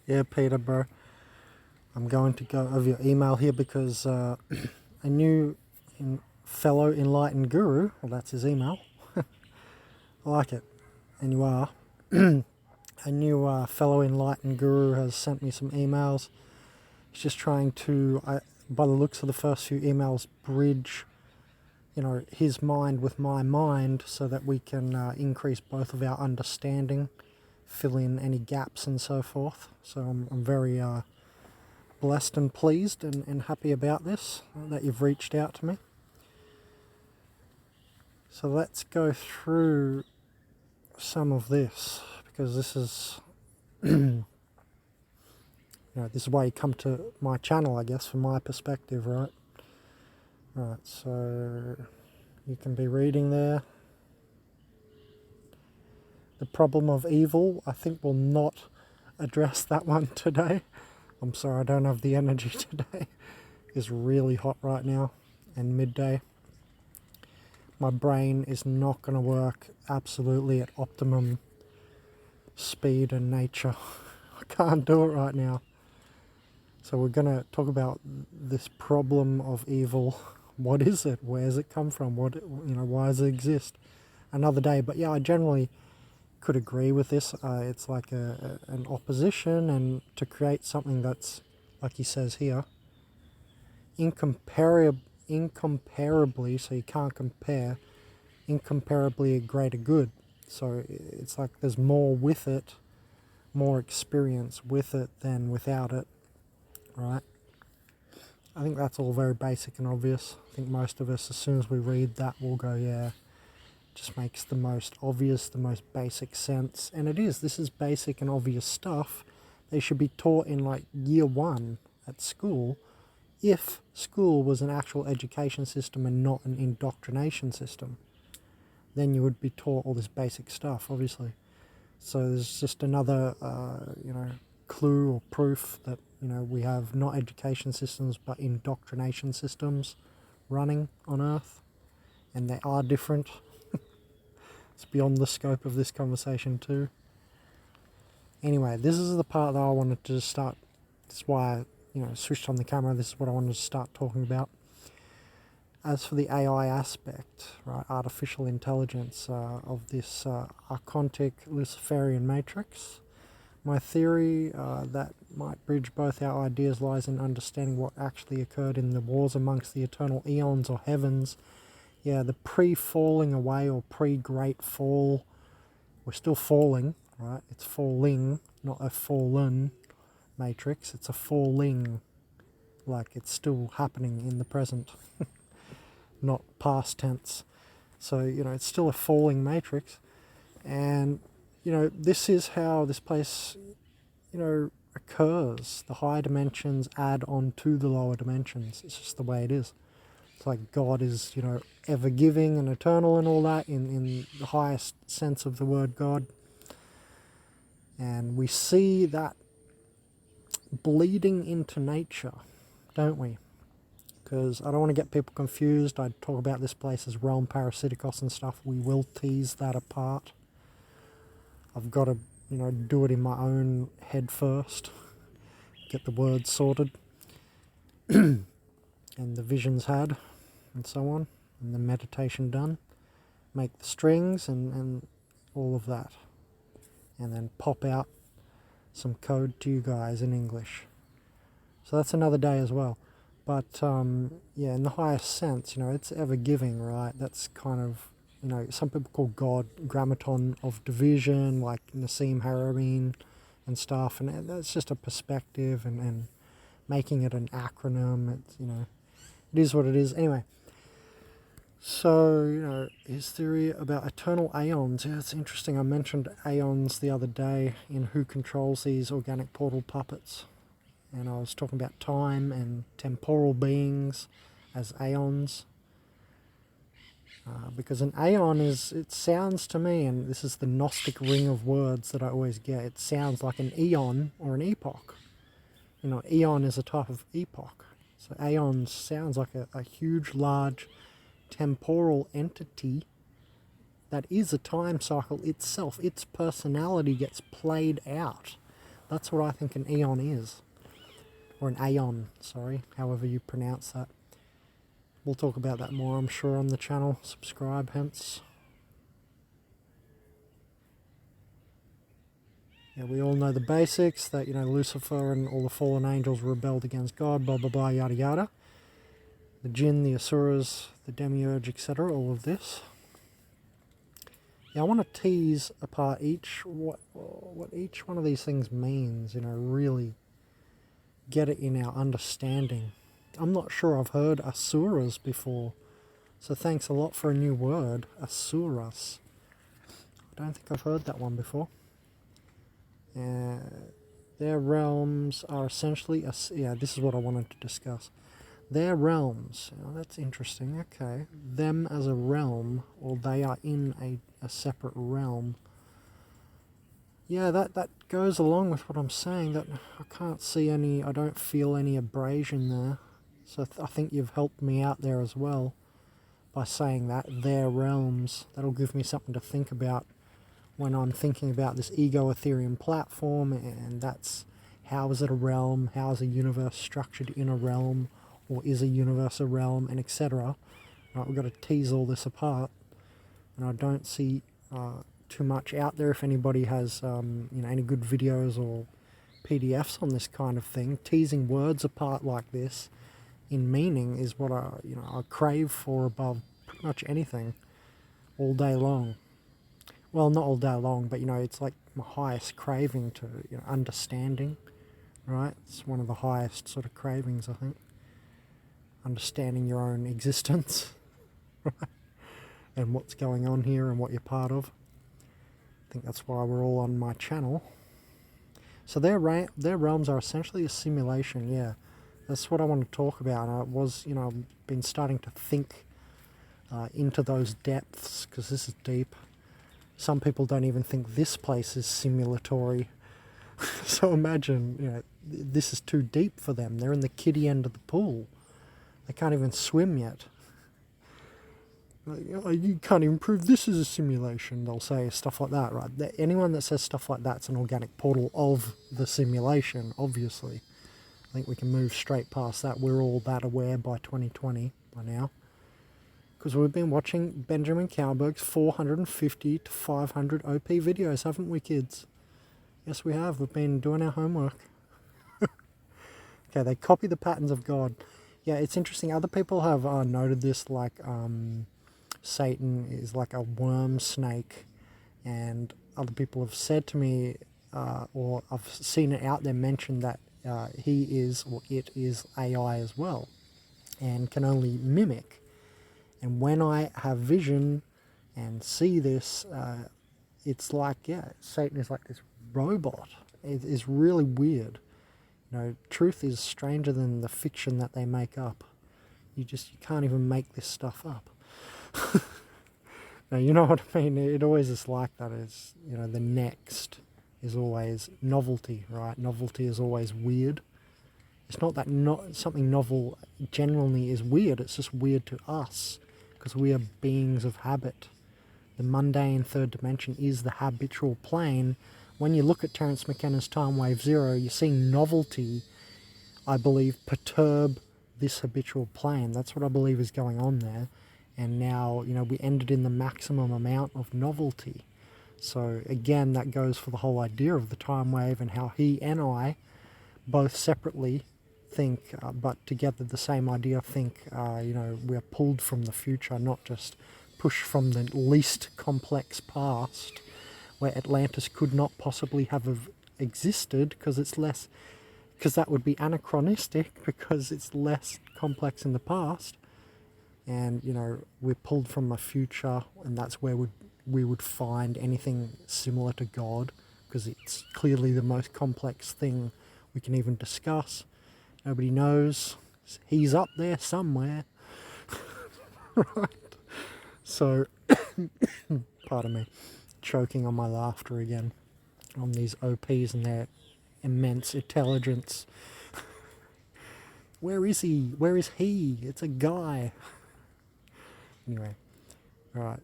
Yeah, Peter, bro. I'm going to go over your email here because a new fellow enlightened guru, well, that's his email. I like it. And you are. A new fellow enlightened guru has sent me some emails. He's just trying to, by the looks of the first few emails, bridge, his mind with my mind so that we can increase both of our understanding, fill in any gaps and so forth. So I'm very blessed and pleased and happy about this, that you've reached out to me. So let's go through some of this, because this is this is why you come to my channel, I guess, from my perspective, right? Right, so you can be reading there. The problem of evil, I think we'll not address that one today. I'm sorry, I don't have the energy today. It's really hot right now and midday. My brain is not going to work absolutely at optimum speed and nature. I can't do it right now. So we're going to talk about this problem of evil. What is it? Where does it come from? Why does it exist? Another day. But yeah, I generally could agree with this. It's like an opposition, and to create something that's, like he says here, incomparably, so you can't compare, incomparably a greater good. So it's like there's more with it, more experience with it than without it, right? I think that's all very basic and obvious. I think most of us, as soon as we read that, will go, yeah, just makes the most obvious, the most basic sense. And it is. This is basic and obvious stuff. They should be taught in like year 1 at school, if school was an actual education system and not an indoctrination system. Then you would be taught all this basic stuff, obviously. So there's just another, clue or proof that, we have not education systems but indoctrination systems running on Earth. And they are different. It's beyond the scope of this conversation too. Anyway, this is the part that I wanted to start. That's why I switched on the camera. This is what I wanted to start talking about. As for the AI aspect, right, artificial intelligence of this archontic Luciferian matrix, my theory that might bridge both our ideas lies in understanding what actually occurred in the wars amongst the eternal eons or heavens. Yeah, the pre-falling away or pre-great fall. We're still falling, right? It's falling, not a fallen matrix. It's a falling, like it's still happening in the present, not past tense. So, it's still a falling matrix. And, this is how this place, occurs. The higher dimensions add on to the lower dimensions. It's just the way it is. It's like God is, ever giving and eternal and all that in the highest sense of the word God. And we see that bleeding into nature, don't we? Because I don't want to get people confused. I talk about this place as realm parasiticos and stuff. We will tease that apart. I've got to, do it in my own head first. Get the words sorted. And the visions had. And so on, and the meditation done, make the strings and all of that, and then pop out some code to you guys in English. So that's another day as well. But yeah, in the highest sense, it's ever giving, right? That's kind of, some people call God grammaton of division, like Nassim Haramein and stuff, and that's just a perspective and making it an acronym. It's, it is what it is. Anyway. So, his theory about eternal aeons, yeah, it's interesting. I mentioned aeons the other day in Who Controls These Organic Portal Puppets. And I was talking about time and temporal beings as aeons. Because an aeon it sounds to me, and this is the Gnostic ring of words that I always get, it sounds like an eon or an epoch. Eon is a type of epoch. So aeons sounds like a huge, large, temporal entity that is a time cycle itself. Its personality gets played out That's what I think an eon is. Or an aeon, sorry, however you pronounce that. We'll talk about that more, I'm sure, on the channel. Subscribe, hence. Yeah, we all know the basics, that, you know, Lucifer and all the fallen angels rebelled against God, blah, blah, blah, yada, yada. The jinn, the asuras, the demiurge, etc., all of this. Yeah, I want to tease apart what each one of these things means, you know, really get it in our understanding. I'm not sure I've heard asuras before, so thanks a lot for a new word, asuras. I don't think I've heard that one before. Their realms are essentially, yeah, this is what I wanted to discuss. Their realms, oh, that's interesting, okay. Them as a realm, or they are in a separate realm. Yeah, that goes along with what I'm saying, that I can't see any, I don't feel any abrasion there. So I think you've helped me out there as well by saying that, their realms. That'll give me something to think about when I'm thinking about this ego Ethereum platform, and that's, how is it a realm, how is a universe structured in a realm, or is a universe a realm, and etc. Right, we've got to tease all this apart, and I don't see too much out there. If anybody has you know, any good videos or PDFs on this kind of thing, teasing words apart like this in meaning is what I crave for above pretty much anything all day long. Well, not all day long, but, you know, it's like my highest craving to, you know, understanding, right? It's one of the highest sort of cravings, I think. Understanding your own existence, right? And what's going on here and what you're part of. I think that's why we're all on my channel. So their realms are essentially a simulation, yeah. That's what I want to talk about. And I was, you know, I've been starting to think into those depths, because this is deep. Some people don't even think this place is simulatory. So imagine, you know, this is too deep for them. They're in the kiddie end of the pool. They can't even swim yet. Like, oh, you can't even prove this is a simulation, they'll say stuff like that, right? Anyone that says stuff like that's an organic portal of the simulation, obviously. I think we can move straight past that. We're all that aware by 2020, by now. Because we've been watching Benjamin Cowberg's 450 to 500 OP videos, haven't we, kids? Yes, we have. We've been doing our homework. Okay, they copy the patterns of God. Yeah, it's interesting. Other people have noted this, like Satan is like a worm snake. And other people have said to me, or I've seen it out there mentioned that he is, or it is AI as well, and can only mimic. And when I have vision and see this, it's like, yeah, Satan is like this robot. It is really weird. You know, truth is stranger than the fiction that they make up. You can't even make this stuff up. Now, you know what I mean? It always is like that. It's, you know, the next is always novelty, right? Novelty is always weird. It's not that something novel genuinely is weird. It's just weird to us, because we are beings of habit. The mundane third dimension is the habitual plane. When you look at Terence McKenna's Time Wave Zero, you're seeing novelty, I believe, perturb this habitual plane. That's what I believe is going on there. And now, you know, we ended in the maximum amount of novelty. So again, that goes for the whole idea of the time wave, and how he and I, both separately, think, but together the same idea, think, you know, we're pulled from the future, not just pushed from the least complex past, where Atlantis could not possibly have existed, because it's less, because that would be anachronistic, because it's less complex in the past. And, you know, we're pulled from a future, and that's where we would find anything similar to God, because it's clearly the most complex thing we can even discuss. Nobody knows. He's up there somewhere. Right? So, pardon me, choking on my laughter again, on these OPs and their immense intelligence. Where is he? Where is he? It's a guy. Anyway, right.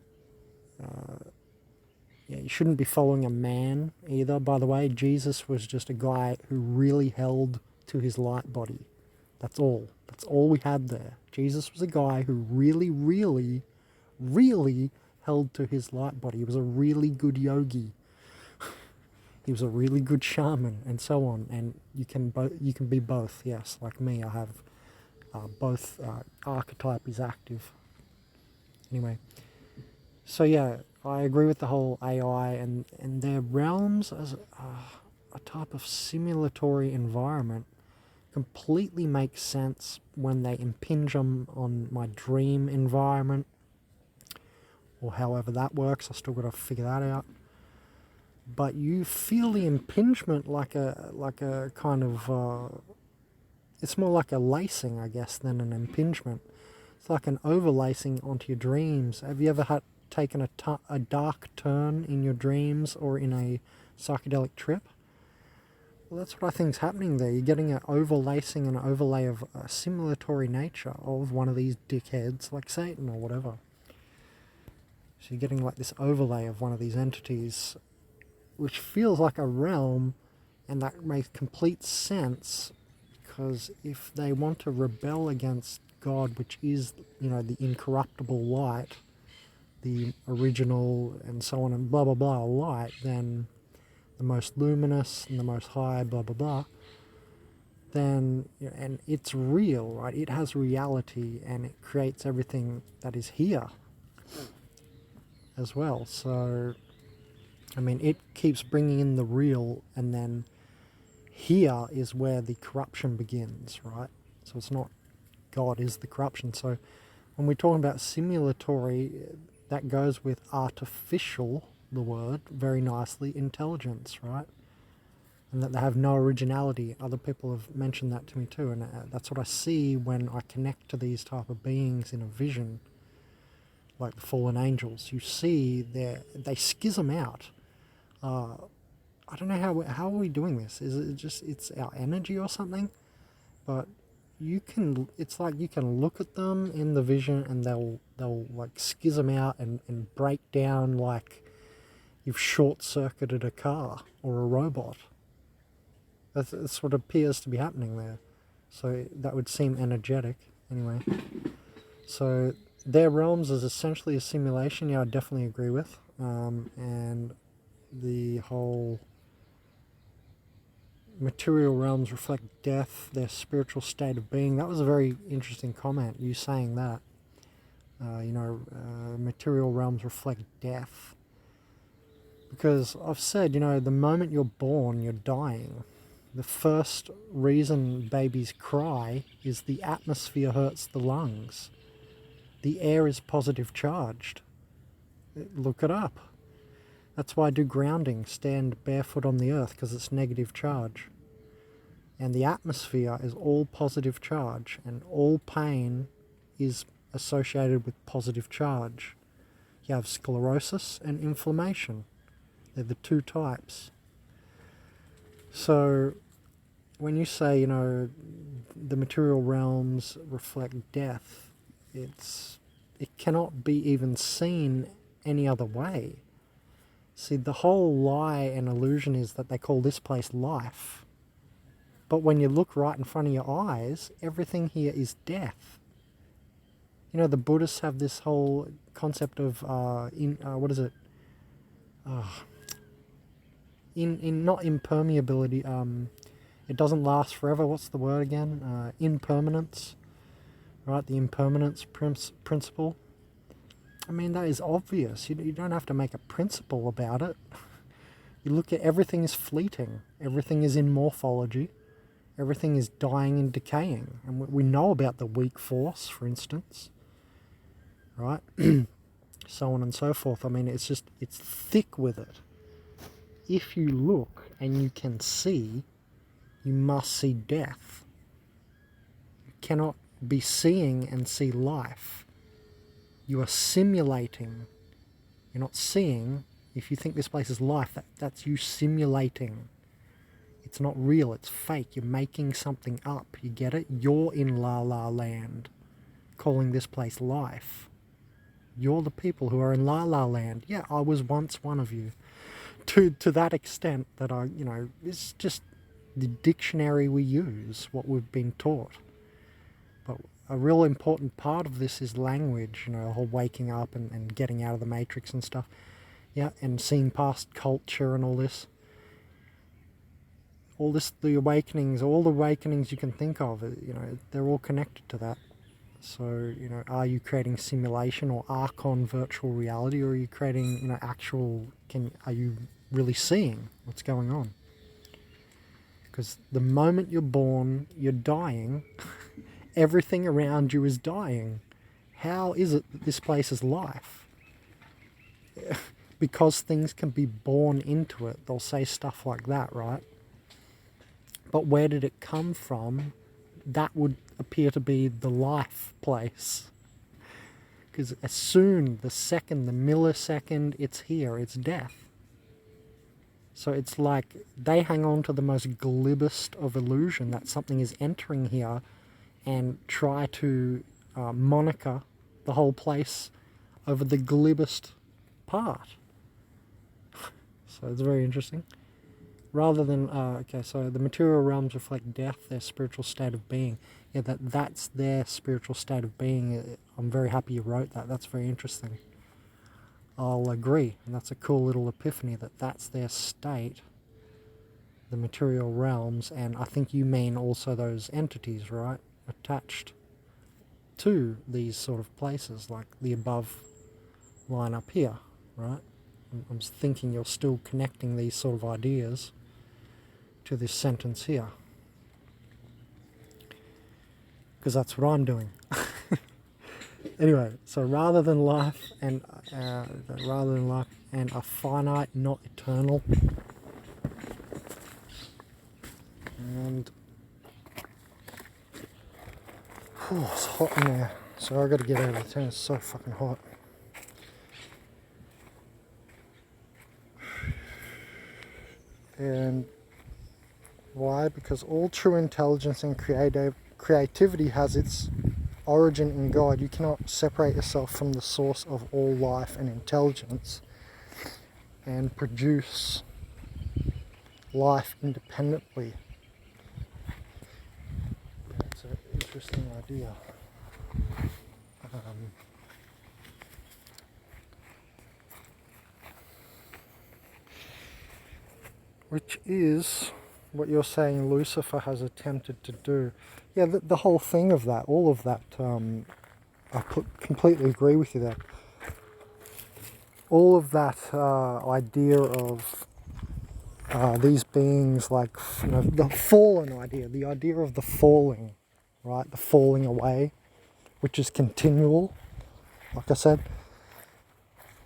Yeah, you shouldn't be following a man either. By the way, Jesus was just a guy who really held to his light body. That's all. That's all we had there. Jesus was a guy who really, really, really held to his light body. He was a really good yogi. He was a really good shaman, and so on. And you can be both. Yes, like me, I have both. Archetype is active. Anyway, so yeah, I agree with the whole AI and their realms as a type of simulatory environment completely makes sense when they impinge on my dream environment, or however that works. I still got to figure that out. But you feel the impingement like a kind of it's more like a lacing, I guess, than an impingement. It's like an overlacing onto your dreams. Have you ever taken a dark turn in your dreams or in a psychedelic trip? Well, that's what I think is happening there. You're getting an overlacing and an overlay of a simulatory nature of one of these dickheads like Satan or whatever. So you're getting like this overlay of one of these entities, which feels like a realm, and that makes complete sense, because if they want to rebel against God, which is, the incorruptible light, the original and so on and blah blah blah light, then the most luminous and the most high blah blah blah, then, and it's real, right? It has reality and it creates everything that is here as well. So I mean, it keeps bringing in the real, and then here is where the corruption begins, right? So it's not God is the corruption. So when we're talking about simulatory, that goes with artificial, the word, very nicely, intelligence, right? And that they have no originality. Other people have mentioned that to me too, and that's what I see when I connect to these type of beings in a vision, like the fallen angels. You see they schism out. I don't know how are we doing this? Is it just it's our energy or something? But it's like you can look at them in the vision and they'll like schism out and break down like you've short-circuited a car or a robot. That's what appears to be happening there. So that would seem energetic anyway. So their realms is essentially a simulation. Yeah, I definitely agree with. And the whole material realms reflect death, their spiritual state of being. That was a very interesting comment, you saying that. Material realms reflect death. Because I've said, the moment you're born, you're dying. The first reason babies cry is the atmosphere hurts the lungs. The air is positive charged. Look it up. That's why I do grounding, stand barefoot on the earth, because it's negative charge. And the atmosphere is all positive charge, and all pain is associated with positive charge. You have sclerosis and inflammation. They're the two types. So when you say, the material realms reflect death, it cannot be even seen any other way. See, the whole lie and illusion is that they call this place life. But when you look right in front of your eyes, everything here is death. The Buddhists have this whole concept of, what is it? In not impermeability, it doesn't last forever. What's the word again? Impermanence, right? The impermanence principle. I mean, that is obvious. You don't have to make a principle about it. You look at everything is fleeting. Everything is in morphology. Everything is dying and decaying. And we know about the weak force, for instance, right? So on and so forth. I mean, it's thick with it. If you look and you can see, you must see death. You cannot be seeing and see life. You are simulating. You're not seeing. If you think this place is life, that's you simulating. It's not real, it's fake. You're making something up. You get it? You're in La La Land, calling this place life. You're the people who are in La La Land. Yeah, I was once one of you. To that extent that it's just the dictionary we use, what we've been taught. But a real important part of this is language, the whole waking up and getting out of the matrix and stuff. Yeah, and seeing past culture and all this. The awakenings, all the awakenings you can think of, they're all connected to that. So, are you creating simulation or Archon virtual reality, or are you creating, are you really seeing what's going on? Because the moment you're born, you're dying. Everything around you is dying. How is it that this place is life? Because things can be born into it, they'll say stuff like that, right? But where did it come from? That would appear to be the life place. Because as soon, the second, the millisecond it's here, it's death. So it's like they hang on to the most glibest of illusion that something is entering here and try to moniker the whole place over the glibest part. So it's very interesting. Rather than, so the material realms reflect death, their spiritual state of being. Yeah, that's their spiritual state of being. I'm very happy you wrote that. That's very interesting. I'll agree. And that's a cool little epiphany that's their state, the material realms. And I think you mean also those entities, right? Attached to these sort of places, like the above line up here, right? I'm thinking you're still connecting these sort of ideas to this sentence here, because that's what I'm doing. Anyway, so rather than life and a finite, not eternal, and it's hot in there. So I got to get out of the tent. It's so fucking hot. And why? Because all true intelligence and creativity has its origin in God. You cannot separate yourself from the source of all life and intelligence and produce life independently. That's an interesting idea. Which is what you're saying Lucifer has attempted to do. Yeah, the whole thing of that, all of that, I completely agree with you there. All of that idea of these beings, like, the fallen idea, the idea of the falling, right? The falling away, which is continual, like I said.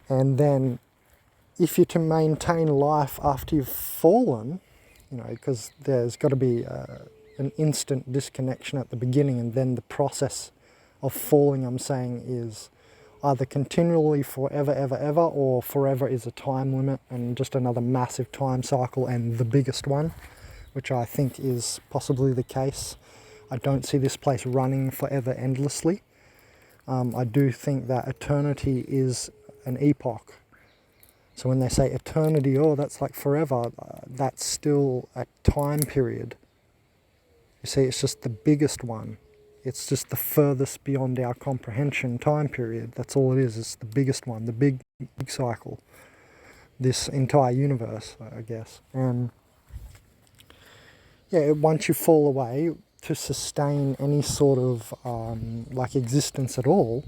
And then if you're to maintain life after you've fallen, because there's got to be an instant disconnection at the beginning, and then the process of falling, I'm saying, is either continually forever, ever, ever, or forever is a time limit and just another massive time cycle, and the biggest one, which I think is possibly the case. I don't see this place running forever endlessly. I do think that eternity is an epoch. So when they say eternity, that's like forever, that's still a time period. You see, it's just the biggest one. It's just the furthest beyond our comprehension time period. That's all it is. It's the biggest one, the big cycle. This entire universe, I guess. And yeah, once you fall away, to sustain any sort of existence at all,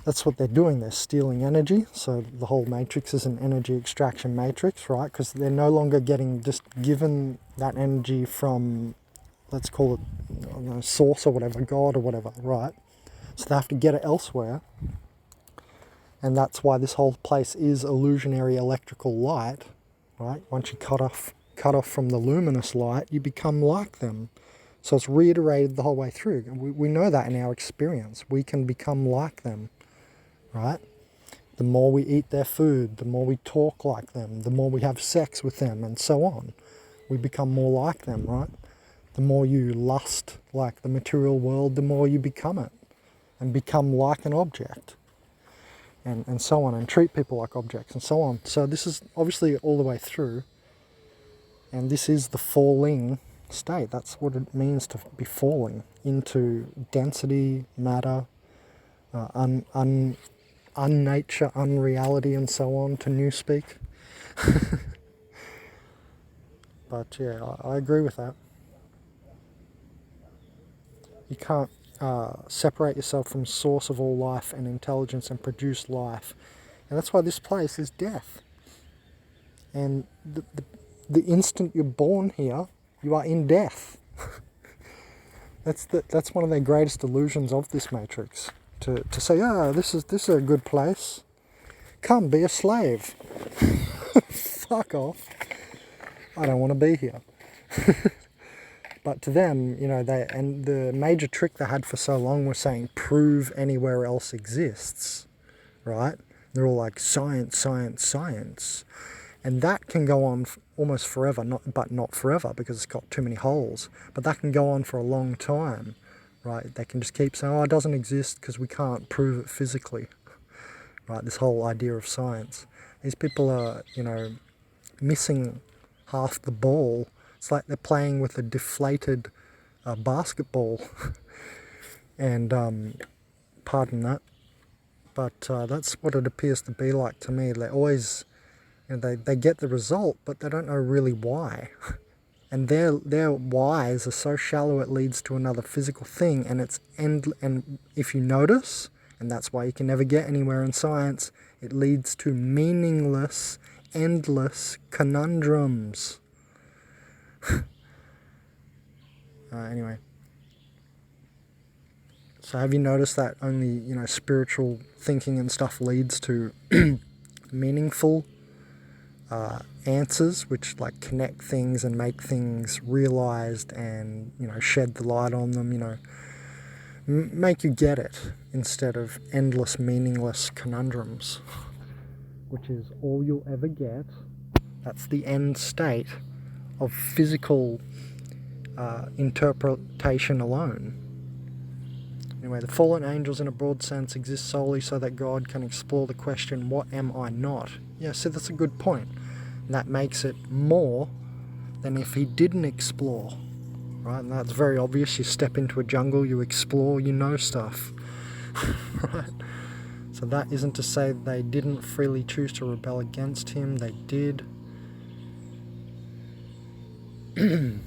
that's what they're doing. They're stealing energy. So the whole matrix is an energy extraction matrix, right? Because they're no longer just given that energy from, let's call it, source or whatever, God or whatever, right? So they have to get it elsewhere. And that's why this whole place is illusionary electrical light, right? Once you cut off from the luminous light, you become like them. So it's reiterated the whole way through. We know that in our experience. We can become like them. Right? The more we eat their food, the more we talk like them, the more we have sex with them, and so on. We become more like them, right? The more you lust like the material world, the more you become it, and become like an object. and so on, and treat people like objects and so on. So this is obviously all the way through, and this is the falling state. That's what it means to be falling into density, matter, unnature, unreality, and so on, to newspeak. But yeah, I agree with that. You can't separate yourself from source of all life and intelligence and produce life. And that's why this place is death. And the instant you're born here, you are in death. That's one of the greatest illusions of this matrix. To say, this is a good place. Come, be a slave. Fuck off. I don't want to be here. But to them, and the major trick they had for so long was saying, prove anywhere else exists, right? They're all like, science, science, science. And that can go on almost forever, but not forever, because it's got too many holes. But that can go on for a long time, right? They can just keep saying, it doesn't exist because we can't prove it physically, right? This whole idea of science. These people are, missing half the ball. It's like they're playing with a deflated basketball. And, pardon that, but that's what it appears to be like to me. They always, they get the result, but they don't know really why. And their whys are so shallow it leads to another physical thing, and it's and if you notice, and that's why you can never get anywhere in science, it leads to meaningless, endless conundrums. Anyway, so have you noticed that only spiritual thinking and stuff leads to meaningful answers, which like connect things and make things realized and shed the light on them, make you get it, instead of endless meaningless conundrums, which is all you'll ever get. That's the end state of physical interpretation alone. Anyway, the fallen angels in a broad sense exist solely so that God can explore the question, what am I not? Yeah, so that's a good point. And that makes it more than if he didn't explore, right? And that's very obvious. You step into a jungle, you explore, you know stuff, right? So that isn't to say they didn't freely choose to rebel against him. They did.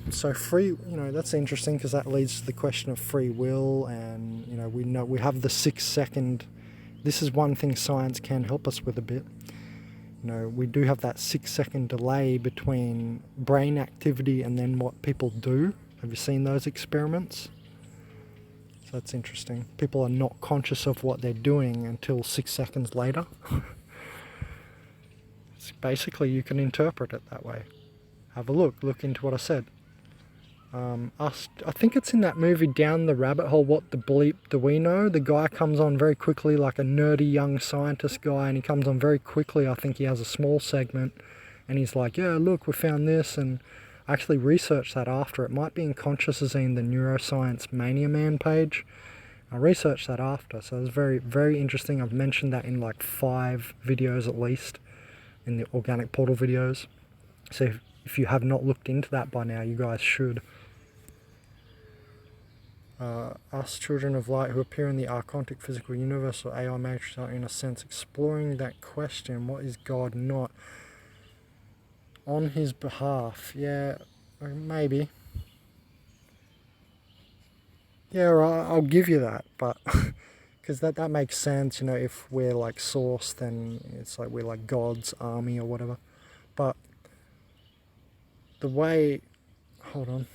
So free, that's interesting, because that leads to the question of free will, and we have the 6-second. This is one thing science can help us with a bit. We do have that 6-second delay between brain activity and then what people do. Have you seen those experiments? So that's interesting. People are not conscious of what they're doing until 6 seconds later. Basically, you can interpret it that way. Have a look into what I said. I think it's in that movie Down the Rabbit Hole, What the Bleep Do We Know? The guy comes on very quickly, like a nerdy young scientist guy, and he comes on very quickly. I think he has a small segment, and he's like, yeah, look, we found this, and I actually researched that after. It might be in consciousazine, the Neuroscience Mania Man page. I researched that after, so it was very, very interesting. I've mentioned that in like 5 videos at least, in the Organic Portal videos. So if you have not looked into that by now, you guys should. Us children of light who appear in the archontic physical universe or AI matrix are in a sense exploring that question, what is God not? On his behalf, yeah, maybe. Yeah, I'll give you that, but because that makes sense, if we're like source, then it's like we're like God's army or whatever. But the way, hold on.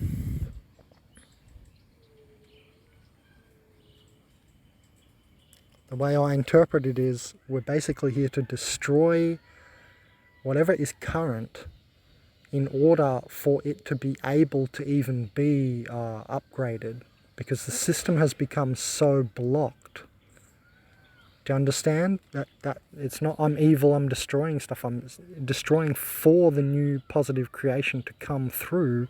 The way I interpret it is, we're basically here to destroy whatever is current in order for it to be able to even be upgraded, because the system has become so blocked. Do you understand? That it's not I'm evil, I'm destroying stuff. I'm destroying for the new positive creation to come through,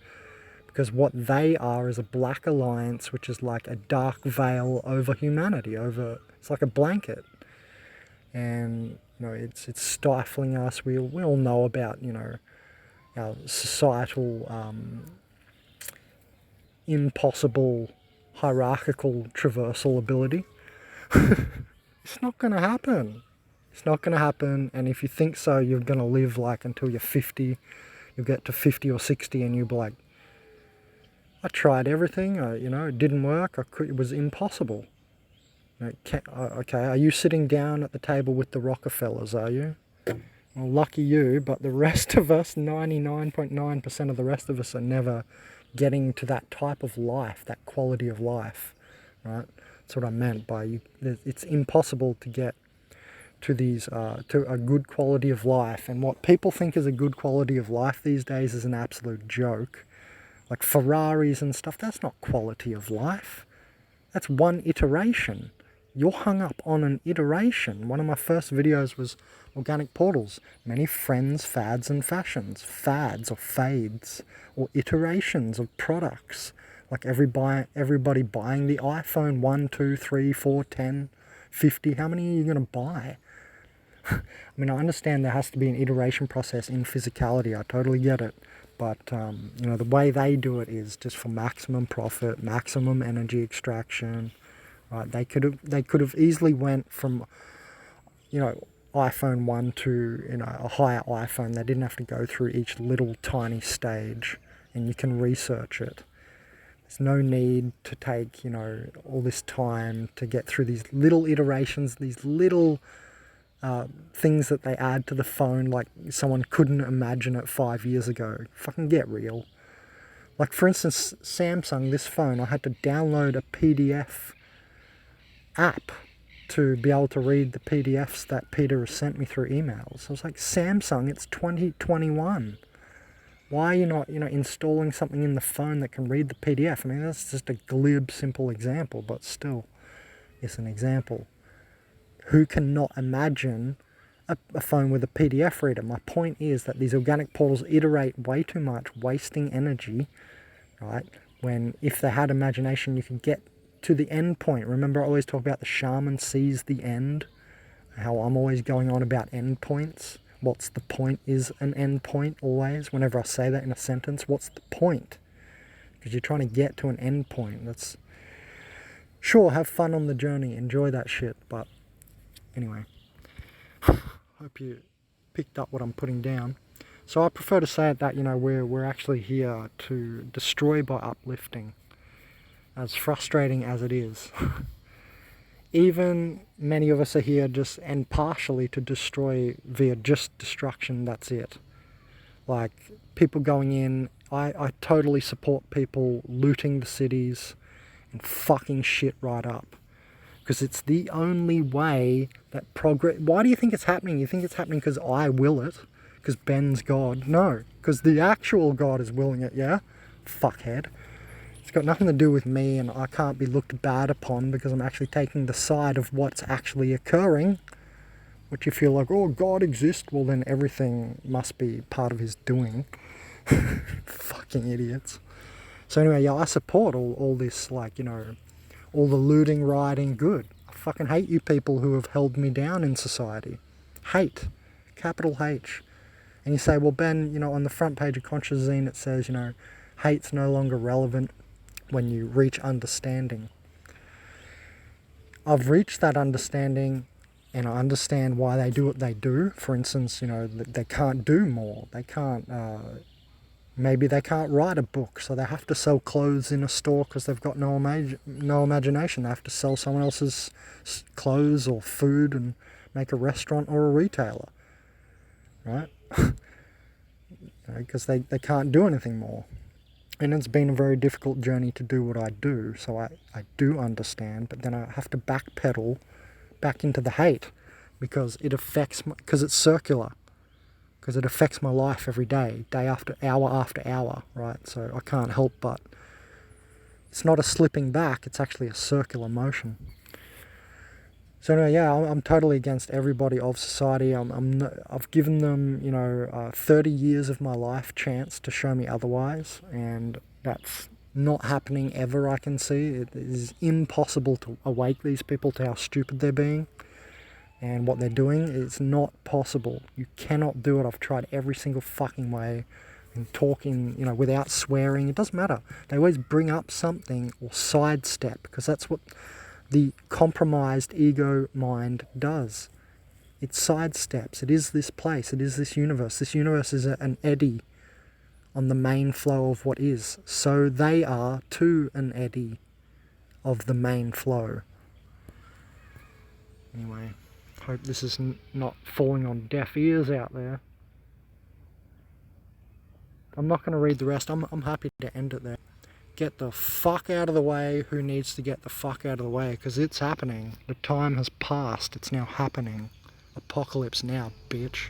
because what they are is a black alliance, which is like a dark veil over humanity, it's like a blanket. and it's stifling us. We all know about our societal impossible hierarchical traversal ability. It's not going to happen. It's not going to happen. And if you think so, you're going to live like until you're 50. You'll get to 50 or 60 and you'll be like, I tried everything, it didn't work. It was impossible. Okay, are you sitting down at the table with the Rockefellers, are you? Well, lucky you, but the rest of us, 99.9% of the rest of us are never getting to that type of life, that quality of life, right? That's what I meant by it's impossible to get to to a good quality of life. And what people think is a good quality of life these days is an absolute joke. Like Ferraris and stuff, that's not quality of life. That's one iteration. You're hung up on an iteration. One of my first videos was organic portals. Many friends, fads and fashions. Fads or fades or iterations of products. Like everybody buying the iPhone 1, 2, 3, 4, 10, 50. How many are you going to buy? I mean, I understand there has to be an iteration process in physicality. I totally get it. But, the way they do it is just for maximum profit, maximum energy extraction. Right? They could have easily went from, iPhone 1 to, a higher iPhone. They didn't have to go through each little tiny stage, and you can research it. There's no need to take, all this time to get through these little iterations, these little things that they add to the phone like someone couldn't imagine it 5 years ago. Fucking get real. Like, for instance, Samsung, this phone, I had to download a PDF app to be able to read the PDFs that Peter has sent me through emails. I was like, Samsung, it's 2021. Why are you not, installing something in the phone that can read the PDF? I mean, that's just a glib, simple example, but still, it's an example. Who cannot imagine a phone with a PDF reader? My point is that these organic portals iterate way too much, wasting energy, right? When if they had imagination, you could get to the end point. Remember I always talk about the shaman sees the end, how I'm always going on about end points. What's the point is an end point always. Whenever I say that in a sentence, what's the point? Because you're trying to get to an end point. That's sure, have fun on the journey, enjoy that shit, but anyway, hope you picked up what I'm putting down. So I prefer to say it that, we're actually here to destroy by uplifting, as frustrating as it is. Even many of us are here just and partially to destroy via just destruction, that's it. Like, people going in, I totally support people looting the cities and fucking shit right up. Because it's the only way that progress... Why do you think it's happening? You think it's happening because I will it? Because Ben's God? No. Because the actual God is willing it, yeah? Fuckhead. It's got nothing to do with me, and I can't be looked bad upon because I'm actually taking the side of what's actually occurring. Which you feel like, oh, God exists, well then everything must be part of his doing. Fucking idiots. So anyway, yeah, I support all this, like, all the looting, rioting, good. I fucking hate you people who have held me down in society. Hate. Capital H. And you say, well, Ben, on the front page of consciousazine it says, hate's no longer relevant when you reach understanding. I've reached that understanding, and I understand why they do what they do. For instance, they can't do more. They can't... Maybe they can't write a book, so they have to sell clothes in a store because they've got no imagination. They have to sell someone else's clothes or food and make a restaurant or a retailer, right? Because they can't do anything more. And it's been a very difficult journey to do what I do, so I do understand, but then I have to backpedal back into the hate because it affects because it's circular. Because it affects my life every day after hour, right? So I can't help but... It's not a slipping back, it's actually a circular motion. So anyway, yeah, I'm totally against everybody of society. I've given them, 30 years of my life chance to show me otherwise, and that's not happening ever, I can see. It is impossible to awake these people to how stupid they're being. And what they're doing is not possible. You cannot do it. I've tried every single fucking way. And talking, you know, without swearing, it doesn't matter. They always bring up something or sidestep, because that's what the compromised ego mind does. It sidesteps. It is this place. It is this universe. This universe is an eddy on the main flow of what is. So they are too an eddy of the main flow. Anyway, hope this is not falling on deaf ears out there. I'm not going to read the rest. I'm happy to end it there. Get the fuck out of the way who needs to get the fuck out of the way, because it's happening. The time has passed. It's now happening. Apocalypse now, bitch.